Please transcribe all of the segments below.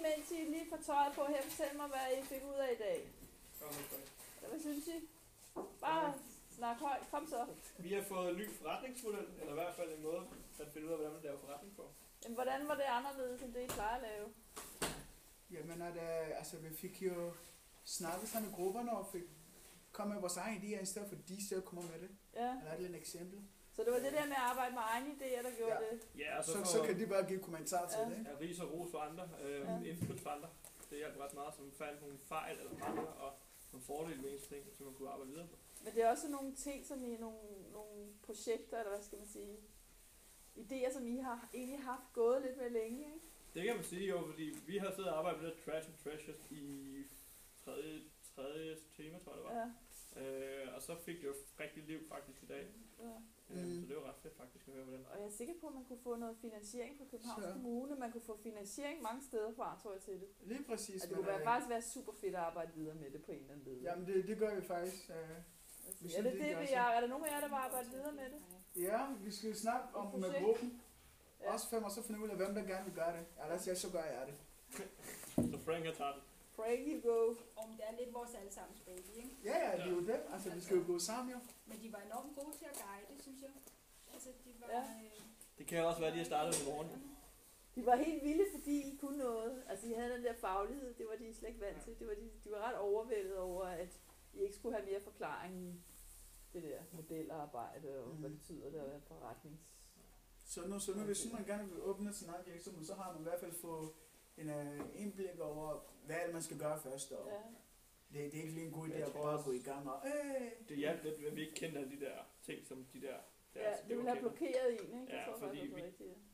mens I lige får tøjet på her, fortæl mig, hvad I fik ud af i dag. Hvad synes I? Bare snak højt. Kom så. Vi har fået en ny forretningsmodel, eller i hvert fald en måde at finde ud af, hvordan man laver forretning på. Jamen, hvordan var det anderledes, end det I plejer at lave? Jamen, vi fik jo snakket sammen i grupperne og fik komme med vores egne idéer, i stedet for de selv kommer med det. Ja. Eller et eksempel. Så det var det der med at arbejde med egne idéer, der gjorde det? Ja, og Så kan de bare give kommentarer til det. Ja, ris og ros for andre, input for andre. Det hjalp ret meget, som fandt nogle fejl eller mangler og nogle fordele med ens ting, som man kunne arbejde videre på. Men det er også nogle ting, som I nogle projekter, eller hvad skal man sige, idéer, som I har egentlig haft gået lidt med længe, ikke? Det kan man sige jo, fordi vi har siddet og arbejdet med det Trash and Treasures i tredje tema, tror jeg det var. Ja. Og så fik det jo rigtig liv faktisk i dag. Ja. Så det var ret fedt faktisk at høre på den. Og jeg er sikker på, at man kunne få noget finansiering fra Københavns Kommune. Man kunne få finansiering mange steder fra, tror jeg, til det. Lige præcis. Og det kunne faktisk være super fedt at arbejde videre med det på en eller anden led. Jamen, det gør vi faktisk. Er der nogen af jer, der vil arbejde videre med det? Ja, vi skal snakke om med gruppen. Ja. Også fem, og så finde ud af, hvem der gerne vil gøre det. Ellers så gør jeg det. Så Frank har taget det. Frank, you go. Om det er lidt vores allesammens baby, ikke? Ja, det er jo det. Altså, vi skal jo gå sammen, jo. Men de var enormt gode til at guide, synes jeg. Altså, de var... Ja. Det kan også være, at de har startet i morgen. De var helt vilde, fordi I kunne noget. Altså, I havde den der faglighed, det var de slet ikke vant til. De var ret overvældet over, at I ikke skulle have mere forklaring i det der modelarbejde, og hvad betyder det at være forretnings... Så når hvis man gerne vil åbne sin egen virksomhed, så har man i hvert fald fået en indblik over, hvad man skal gøre først. Og det er ikke lige en god idé at bare gå i gang. Og, det hjalp lidt, at vi ikke kendte alle de der ting, som de der... Ja, det ville have blokeret en, ikke? Ja, fordi vi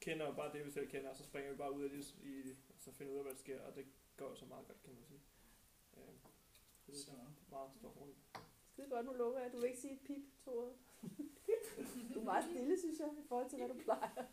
kender bare det, vi selv kender, og så springer vi bare ud af det, og så finder ud af, hvad der sker, og det går jo så meget godt, kan man sige. Det er meget stor roligt. Skide godt, nu lukker jeg. Du vil ikke sige et pip, Tore. Du er meget stille, synes jeg, i forhold til, hvad du plejer.